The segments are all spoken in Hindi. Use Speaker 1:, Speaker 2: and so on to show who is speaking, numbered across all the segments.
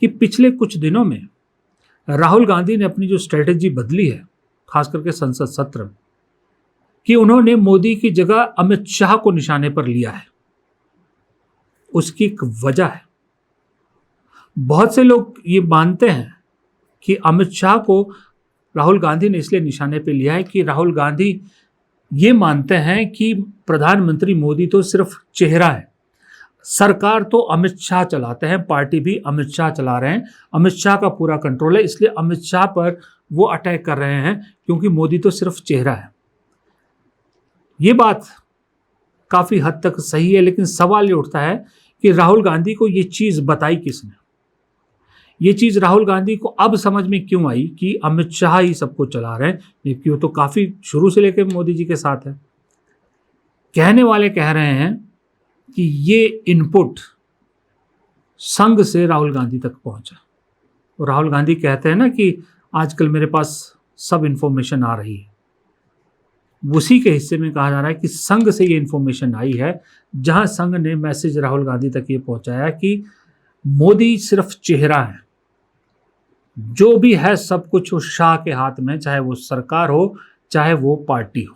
Speaker 1: कि पिछले कुछ दिनों में राहुल गांधी ने अपनी जो स्ट्रेटेजी बदली है, खास करके संसद सत्र में, कि उन्होंने मोदी की जगह अमित शाह को निशाने पर लिया है। उसकी एक वजह है। बहुत से लोग ये मानते हैं कि अमित शाह को राहुल गांधी ने इसलिए निशाने पर लिया है कि राहुल गांधी ये मानते हैं कि प्रधानमंत्री मोदी तो सिर्फ चेहरा है, सरकार तो अमित शाह चलाते हैं, पार्टी भी अमित शाह चला रहे हैं, अमित शाह का पूरा कंट्रोल है, इसलिए अमित शाह पर वो अटैक कर रहे हैं क्योंकि मोदी तो सिर्फ चेहरा है। ये बात काफी हद तक सही है, लेकिन सवाल ये उठता है कि राहुल गांधी को ये चीज बताई किसने? ये चीज राहुल गांधी को अब समझ में क्यों आई कि अमित शाह ही सबको चला रहे हैं, जबकि वो तो काफी शुरू से लेकर मोदी जी के साथ है। कहने वाले कह रहे हैं कि ये इनपुट संघ से राहुल गांधी तक पहुंचा। और राहुल गांधी कहते हैं ना कि आजकल मेरे पास सब इंफॉर्मेशन आ रही है। उसी के हिस्से में कहा जा रहा है कि संघ से ये इंफॉर्मेशन आई है, जहां संघ ने मैसेज राहुल गांधी तक ये पहुंचाया कि मोदी सिर्फ चेहरा है, जो भी है सब कुछ उस शाह के हाथ में, चाहे वो सरकार हो चाहे वो पार्टी हो।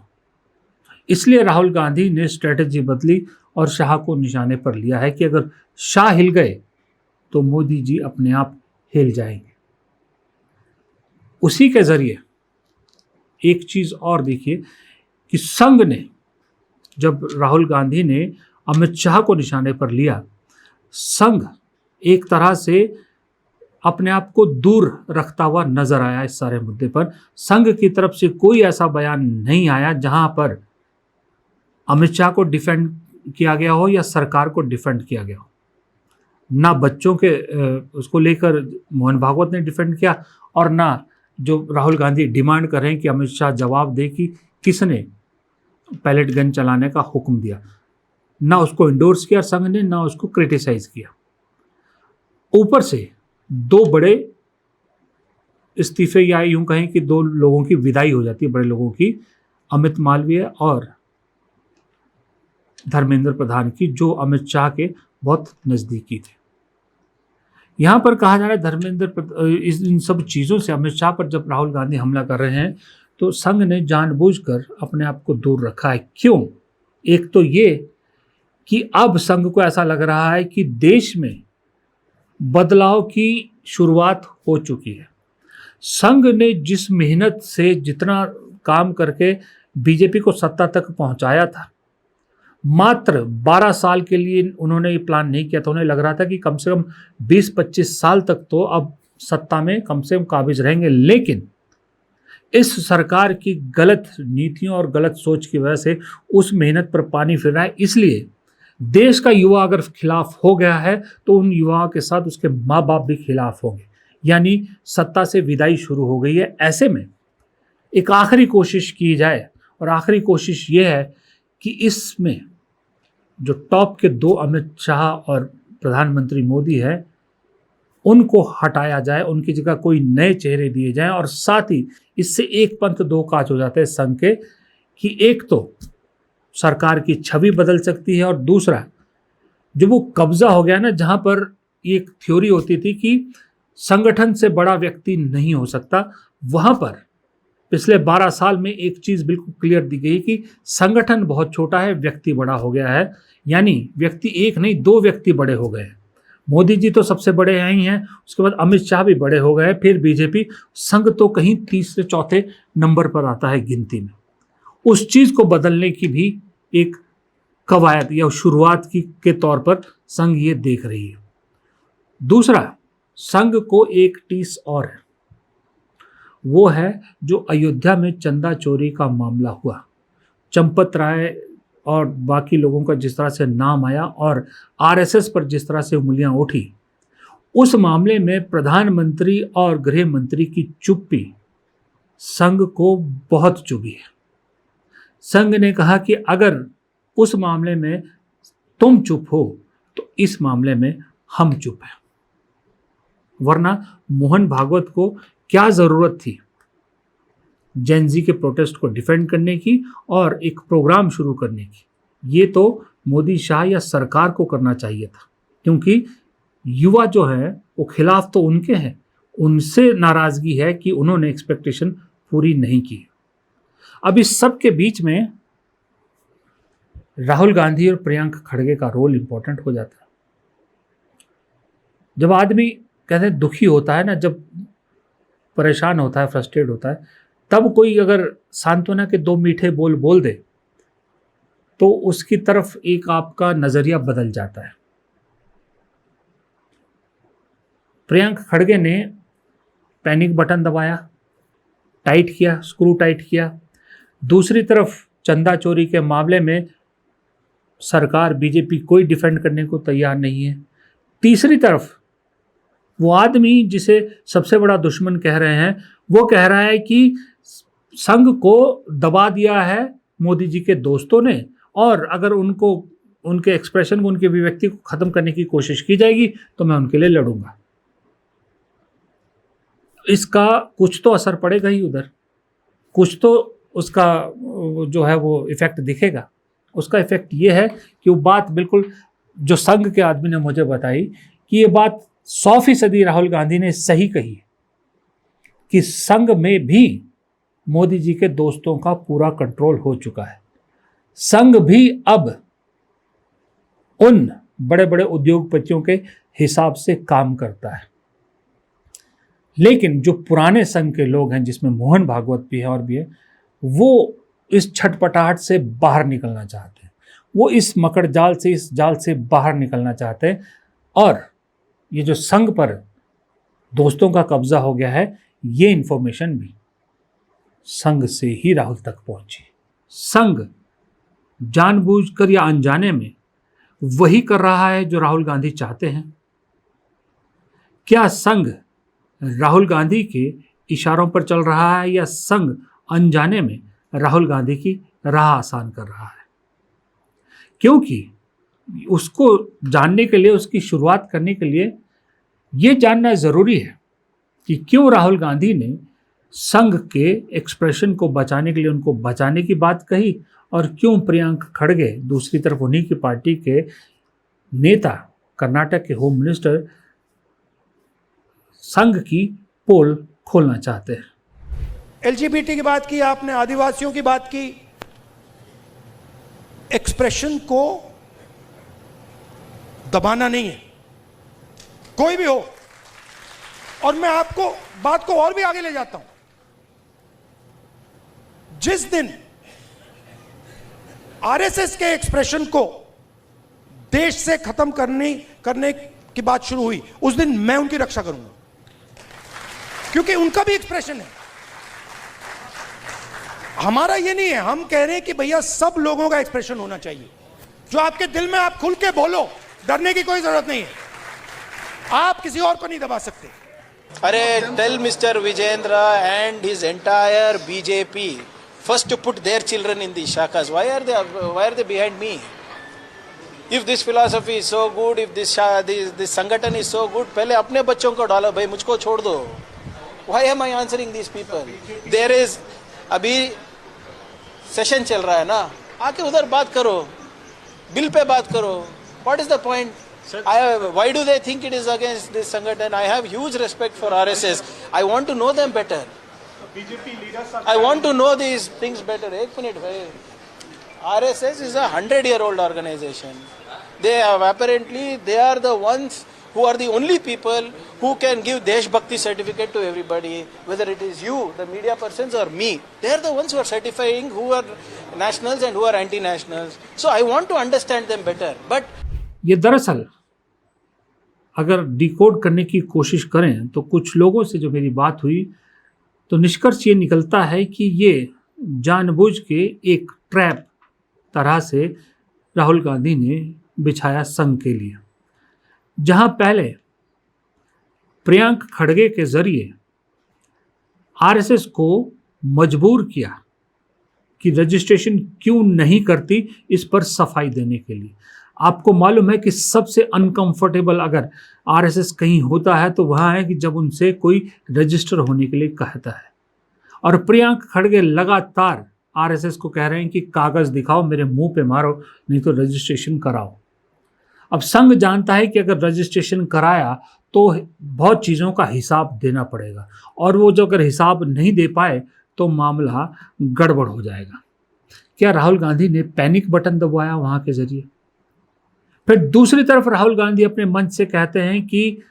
Speaker 1: इसलिए राहुल गांधी ने स्ट्रेटेजी बदली और शाह को निशाने पर लिया है कि अगर शाह हिल गए तो मोदी जी अपने आप हिल जाएंगे। उसी के जरिए एक चीज और देखिए कि संघ ने, जब राहुल गांधी ने अमित शाह को निशाने पर लिया, संघ एक तरह से अपने आप को दूर रखता हुआ नजर आया इस सारे मुद्दे पर। संघ की तरफ से कोई ऐसा बयान नहीं आया जहां पर अमित शाह को डिफेंड किया गया हो या सरकार को डिफेंड किया गया हो। ना बच्चों के उसको लेकर मोहन भागवत ने डिफेंड किया, और ना जो राहुल गांधी डिमांड कर रहे हैं कि अमित शाह जवाब दे कि किसने पैलेट गन चलाने का हुक्म दिया, ना उसको इंडोर्स किया संघ ने, ना उसको क्रिटिसाइज किया। ऊपर से दो बड़े इस्तीफे, या यूं कहें कि दो लोगों की विदाई हो जाती है, बड़े लोगों की, अमित मालवीय और धर्मेंद्र प्रधान की, जो अमित शाह के बहुत नजदीकी थे। यहां पर कहा जा रहा है इन सब चीजों से अमित शाह पर जब राहुल गांधी हमला कर रहे हैं तो संघ ने जानबूझकर अपने आप को दूर रखा है। क्यों? एक तो ये कि अब संघ को ऐसा लग रहा है कि देश में बदलाव की शुरुआत हो चुकी है। संघ ने जिस मेहनत से जितना काम करके बीजेपी को सत्ता तक पहुंचाया था, मात्र 12 साल के लिए उन्होंने ये प्लान नहीं किया था। उन्हें लग रहा था कि कम से कम 20-25 साल तक तो अब सत्ता में कम से कम काबिज रहेंगे, लेकिन इस सरकार की गलत नीतियों और गलत सोच की वजह से उस मेहनत पर पानी फिर रहा है। इसलिए देश का युवा अगर खिलाफ हो गया है तो उन युवाओं के साथ उसके माँ बाप भी खिलाफ होंगे, यानी सत्ता से विदाई शुरू हो गई है। ऐसे में एक आखिरी कोशिश की जाए, और आखिरी कोशिश ये है कि इसमें जो टॉप के दो अमित शाह और प्रधानमंत्री मोदी है, उनको हटाया जाए, उनकी जगह कोई नए चेहरे दिए जाएं, और साथ ही इससे एक पंथ दो काज हो जाते हैं संघ के, कि एक तो सरकार की छवि बदल सकती है, और दूसरा जो वो कब्जा हो गया ना, जहां पर एक थ्योरी होती थी कि संगठन से बड़ा व्यक्ति नहीं हो सकता, वहां पर पिछले 12 साल में एक चीज बिल्कुल क्लियर दी गई कि संगठन बहुत छोटा है, व्यक्ति बड़ा हो गया है। यानी व्यक्ति एक नहीं, दो व्यक्ति बड़े हो गए हैं। मोदी जी तो सबसे बड़े ही हैं, उसके बाद अमित शाह भी बड़े हो गए, फिर बीजेपी, संघ तो कहीं तीसरे चौथे नंबर पर आता है गिनती में। उस चीज को बदलने की भी एक कवायद या शुरुआत के तौर पर संघ ये देख रही है। दूसरा, संघ को एक टीस और है, वो है जो अयोध्या में चंदा चोरी का मामला हुआ। चंपत राय और बाकी लोगों का जिस तरह से नाम आया और आरएसएस पर जिस तरह से उंगलियां उठी, उस मामले में प्रधानमंत्री और गृह मंत्री की चुप्पी संघ को बहुत चुभी है। संघ ने कहा कि अगर उस मामले में तुम चुप हो तो इस मामले में हम चुप हैं। वरना मोहन भागवत को क्या जरूरत थी जेन-ज़ी के प्रोटेस्ट को डिफेंड करने की और एक प्रोग्राम शुरू करने की? ये तो मोदी शाह या सरकार को करना चाहिए था, क्योंकि युवा जो है वो खिलाफ तो उनके हैं, उनसे नाराजगी है कि उन्होंने एक्सपेक्टेशन पूरी नहीं की। अब इस सब के बीच में राहुल गांधी और प्रियंका खड़गे का रोल इंपॉर्टेंट हो जाता है। जब आदमी कहते हैं दुखी होता है ना, जब परेशान होता है, फ्रस्ट्रेट होता है, तब कोई अगर सांत्वना के दो मीठे बोल बोल दे तो उसकी तरफ एक आपका नजरिया बदल जाता है। प्रियंका खड़गे ने पैनिक बटन दबाया, टाइट किया, स्क्रू टाइट किया। दूसरी तरफ चंदा चोरी के मामले में सरकार, बीजेपी कोई डिफेंड करने को तैयार नहीं है। तीसरी तरफ वो आदमी जिसे सबसे बड़ा दुश्मन कह रहे हैं, वो कह रहा है कि संघ को दबा दिया है मोदी जी के दोस्तों ने, और अगर उनको, उनके एक्सप्रेशन को, उनकी अभिव्यक्ति को खत्म करने की कोशिश की जाएगी तो मैं उनके लिए लड़ूंगा। इसका कुछ तो असर पड़ेगा ही उधर, कुछ तो उसका जो है वो इफेक्ट दिखेगा। उसका इफेक्ट ये है कि वो बात बिल्कुल जो संघ के आदमी ने मुझे बताई कि ये बात 100% राहुल गांधी ने सही कही कि संघ में भी मोदी जी के दोस्तों का पूरा कंट्रोल हो चुका है। संघ भी अब उन बड़े बड़े उद्योगपतियों के हिसाब से काम करता है। लेकिन जो पुराने संघ के लोग हैं, जिसमें मोहन भागवत भी है और भी है, वो इस छटपटाहट से बाहर निकलना चाहते हैं, वो इस मकड़ जाल से, इस जाल से बाहर निकलना चाहते हैं। और ये जो संघ पर दोस्तों का कब्जा हो गया है, ये इंफॉर्मेशन भी संघ से ही राहुल तक पहुंची। संघ जानबूझकर या अनजाने में वही कर रहा है जो राहुल गांधी चाहते हैं। क्या संघ राहुल गांधी के इशारों पर चल रहा है, या संघ अनजाने में राहुल गांधी की राह आसान कर रहा है? क्योंकि उसको जानने के लिए, उसकी शुरुआत करने के लिए ये जानना जरूरी है कि क्यों राहुल गांधी ने संघ के एक्सप्रेशन को बचाने के लिए उनको बचाने की बात कही, और क्यों प्रियंका खड़गे दूसरी तरफ उन्हीं की पार्टी के नेता, कर्नाटक के होम मिनिस्टर, संघ की पोल खोलना चाहते हैं।
Speaker 2: एलजीबीटी की बात की आपने, आदिवासियों की बात की। एक्सप्रेशन को दबाना नहीं है, कोई भी हो। और मैं आपको बात को और भी आगे ले जाता हूं। जिस दिन आरएसएस के एक्सप्रेशन को देश से खत्म करने की बात शुरू हुई, उस दिन मैं उनकी रक्षा करूंगा, क्योंकि उनका भी एक्सप्रेशन है। हमारा ये नहीं है, हम कह रहे हैं कि भैया सब लोगों का एक्सप्रेशन होना चाहिए। जो आपके दिल में, आप खुल के बोलो, डरने की कोई जरूरत नहीं है। आप किसी और को नहीं दबा सकते।
Speaker 3: अरे tell mister Vijendra and his entire BJP first to put their children in the shakas. Why are they behind me? If this philosophy is so good, if this संगठन is so good, पहले अपने बच्चों को डालो भाई, मुझको छोड़ दो। Why am I answering these people? There is, अभी सेशन चल रहा है ना, आके उधर बात करो, बिल पे बात करो। What is the point? Why do they think it is against this संगठन? I have huge respect for RSS. I want to know them better. I want to know these things better. एक मिनट भाई, RSS is a 100-year-old organization. They have apparently, they are the ones who are the only people who can give Desh Bhakti certificate to everybody, whether it is you, the media persons, or me. They are the ones who are certifying who are nationals and who are anti-nationals. So I want to understand them better. But
Speaker 1: ये दरअसल अगर डिकोड करने की कोशिश करें तो कुछ लोगों से जो मेरी बात हुई, तो निष्कर्ष ये निकलता है कि ये जानबूझ के एक ट्रैप तरह से राहुल गांधी ने बिछाया संघ के लिए, जहां पहले प्रियंका खड़गे के जरिए आरएसएस को मजबूर किया कि रजिस्ट्रेशन क्यों नहीं करती, इस पर सफाई देने के लिए। आपको मालूम है कि सबसे अनकंफर्टेबल अगर आरएसएस कहीं होता है तो वहाँ है कि जब उनसे कोई रजिस्टर होने के लिए कहता है। और प्रियंका खड़गे लगातार आरएसएस को कह रहे हैं कि कागज़ दिखाओ, मेरे मुंह पे मारो, नहीं तो रजिस्ट्रेशन कराओ। अब संघ जानता है कि अगर रजिस्ट्रेशन कराया तो बहुत चीज़ों का हिसाब देना पड़ेगा, और वो जो अगर हिसाब नहीं दे पाए तो मामला गड़बड़ हो जाएगा। क्या राहुल गांधी ने पैनिक बटन दबाया वहाँ के जरिए? फिर दूसरी तरफ राहुल गांधी अपने मंच से कहते हैं कि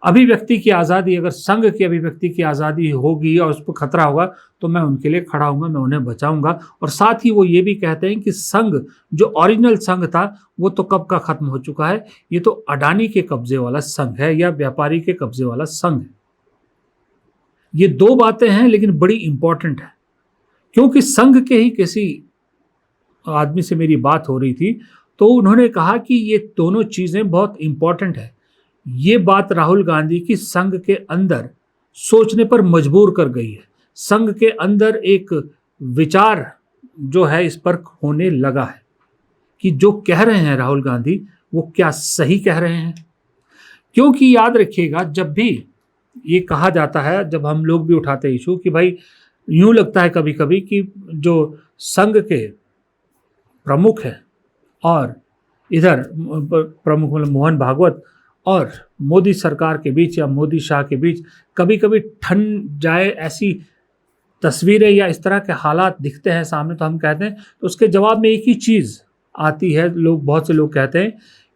Speaker 1: अभिव्यक्ति की आज़ादी, अगर संघ की अभिव्यक्ति की आज़ादी होगी और उस पर खतरा होगा तो मैं उनके लिए खड़ा हूँगा, मैं उन्हें बचाऊंगा। और साथ ही वो ये भी कहते हैं कि संघ, जो ओरिजिनल संघ था, वो तो कब का खत्म हो चुका है, ये तो अडानी के कब्जे वाला संघ है या व्यापारी के कब्जे वाला संघ है। ये दो बातें हैं लेकिन बड़ी इंपॉर्टेंट है, क्योंकि संघ के ही किसी आदमी से मेरी बात हो रही थी तो उन्होंने कहा कि ये दोनों चीज़ें बहुत इंपॉर्टेंट है। ये बात राहुल गांधी की संघ के अंदर सोचने पर मजबूर कर गई है। संघ के अंदर एक विचार जो है इस पर होने लगा है कि जो कह रहे हैं राहुल गांधी वो क्या सही कह रहे हैं। क्योंकि याद रखिएगा, जब भी ये कहा जाता है, जब हम लोग भी उठाते हैं इशू कि भाई यूं लगता है कभी कभी कि जो संघ के प्रमुख हैं और इधर प्रमुख मतलब मोहन भागवत और मोदी सरकार के बीच या मोदी शाह के बीच कभी कभी ठन जाए, ऐसी तस्वीरें या इस तरह के हालात दिखते हैं सामने, तो हम कहते हैं, तो उसके जवाब में एक ही चीज़ आती है, लोग, बहुत से लोग कहते हैं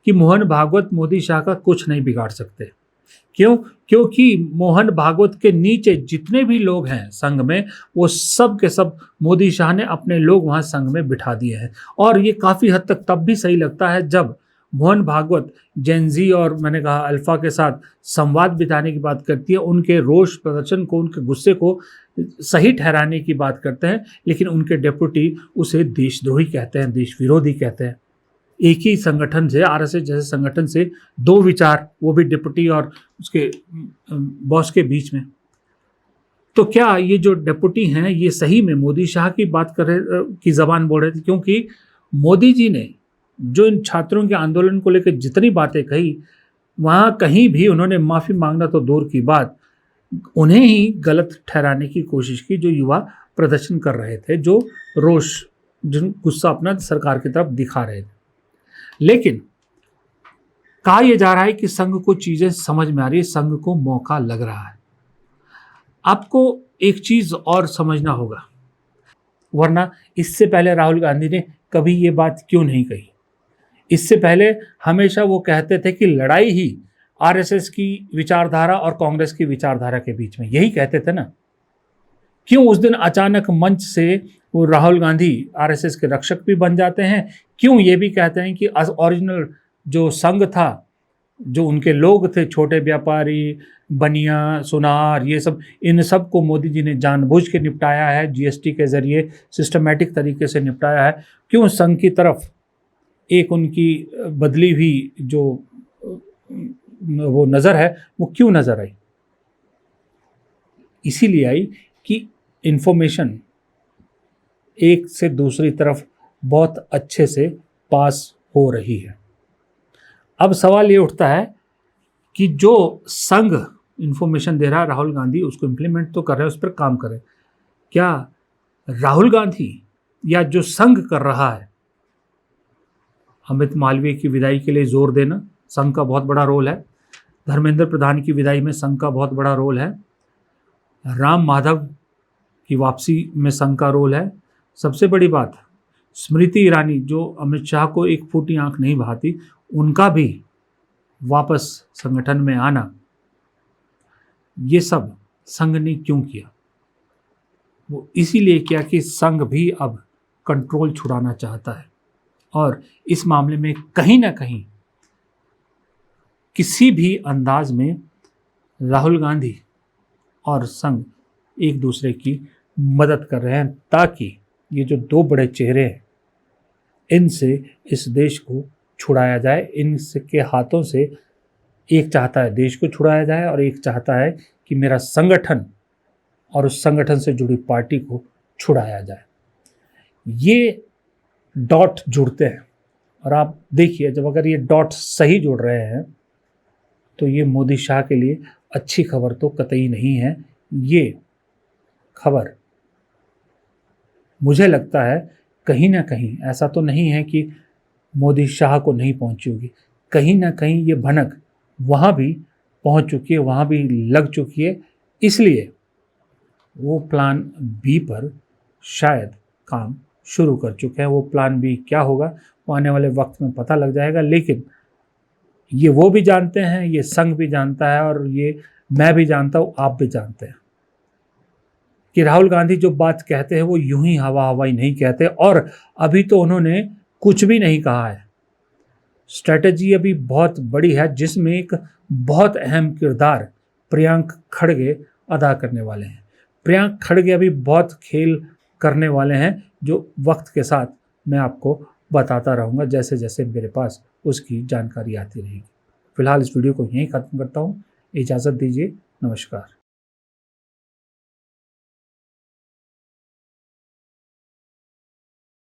Speaker 1: कि मोहन भागवत मोदी शाह का कुछ नहीं बिगाड़ सकते। क्यों? क्योंकि मोहन भागवत के नीचे जितने भी लोग हैं संघ में, वो सब के सब मोदी शाह ने अपने लोग वहाँ संघ में बिठा दिए हैं। और ये काफ़ी हद तक तब भी सही लगता है जब मोहन भागवत जेनजी और मैंने कहा अल्फा के साथ संवाद बिताने की बात करती है, उनके रोष प्रदर्शन को, उनके गुस्से को सही ठहराने की बात करते हैं, लेकिन उनके डेप्यूटी उसे देशद्रोही कहते हैं, देश विरोधी कहते हैं। एक ही संगठन से, आरएसएस जैसे संगठन से दो विचार, वो भी डिप्टी और उसके बॉस के बीच में। तो क्या ये जो डेप्यूटी हैं ये सही में मोदी शाह की बात कर रहे की जबान बोल रहे थे? क्योंकि मोदी जी ने जो इन छात्रों के आंदोलन को लेकर जितनी बातें कही, वहाँ कहीं भी उन्होंने माफ़ी मांगना तो दूर की बात, उन्हें ही गलत ठहराने की कोशिश की, जो युवा प्रदर्शन कर रहे थे, जो रोष, जिन गुस्सा अपना सरकार की तरफ दिखा रहे थे। लेकिन कहा यह जा रहा है कि संघ को चीज़ें समझ में आ रही है, संघ को मौका लग रहा है। आपको एक चीज़ और समझना होगा, वरना इससे पहले राहुल गांधी ने कभी ये बात क्यों नहीं कही। इससे पहले हमेशा वो कहते थे कि लड़ाई ही आरएसएस की विचारधारा और कांग्रेस की विचारधारा के बीच में, यही कहते थे ना। क्यों उस दिन अचानक मंच से वो राहुल गांधी आरएसएस के रक्षक भी बन जाते हैं? क्यों ये भी कहते हैं कि ओरिजिनल जो संघ था, जो उनके लोग थे, छोटे व्यापारी, बनिया, सुनार, ये सब, इन सब को मोदी जी ने जानबूझ के निपटाया है, जीएसटी के जरिए सिस्टमैटिक तरीके से निपटाया है। क्यों संघ की तरफ एक उनकी बदली हुई जो वो नज़र है, वो क्यों नज़र आई? इसीलिए आई कि इन्फॉर्मेशन एक से दूसरी तरफ बहुत अच्छे से पास हो रही है। अब सवाल ये उठता है कि जो संघ इन्फॉर्मेशन दे रहा है राहुल गांधी, उसको इम्प्लीमेंट तो कर रहे हैं, उस पर काम करें। क्या राहुल गांधी या जो संघ कर रहा है, अमित मालवीय की विदाई के लिए जोर देना, संघ का बहुत बड़ा रोल है। धर्मेंद्र प्रधान की विदाई में संघ का बहुत बड़ा रोल है। राम माधव की वापसी में संघ का रोल है। सबसे बड़ी बात, स्मृति ईरानी जो अमित शाह को एक फूटी आंख नहीं बहाती, उनका भी वापस संगठन में आना, ये सब संघ ने क्यों किया? वो इसीलिए किया कि संघ भी अब कंट्रोल छुड़ाना चाहता है, और इस मामले में कहीं ना कहीं किसी भी अंदाज में राहुल गांधी और संघ एक दूसरे की मदद कर रहे हैं, ताकि ये जो दो बड़े चेहरे हैं, इनसे इस देश को छुड़ाया जाए। इनके हाथों से एक चाहता है देश को छुड़ाया जाए और एक चाहता है कि मेरा संगठन और उस संगठन से जुड़ी पार्टी को छुड़ाया जाए। ये डॉट जुड़ते हैं, और आप देखिए, जब अगर ये डॉट सही जुड़ रहे हैं तो ये मोदी शाह के लिए अच्छी खबर तो कतई नहीं है। ये खबर मुझे लगता है कहीं ना कहीं, ऐसा तो नहीं है कि मोदी शाह को नहीं पहुंची होगी, कहीं ना कहीं ये भनक वहाँ भी पहुँच चुकी है, वहाँ भी लग चुकी है, इसलिए वो प्लान बी पर शायद काम शुरू कर चुके हैं। वो प्लान बी क्या होगा वो आने वाले वक्त में पता लग जाएगा, लेकिन ये वो भी जानते हैं, ये संघ भी जानता है, और ये मैं भी जानता हूँ, आप भी जानते हैं कि राहुल गांधी जो बात कहते हैं वो यूं ही हवा हवाई नहीं कहते, और अभी तो उन्होंने कुछ भी नहीं कहा है। स्ट्रेटजी अभी बहुत बड़ी है, जिसमें एक बहुत अहम किरदार प्रियंक खड़गे अदा करने वाले हैं। प्रियंक खड़गे अभी बहुत खेल करने वाले हैं, जो वक्त के साथ मैं आपको बताता रहूँगा जैसे जैसे मेरे पास उसकी जानकारी आती रहेगी। फिलहाल इस वीडियो को यहीं ख़त्म करता हूँ, इजाज़त दीजिए, नमस्कार।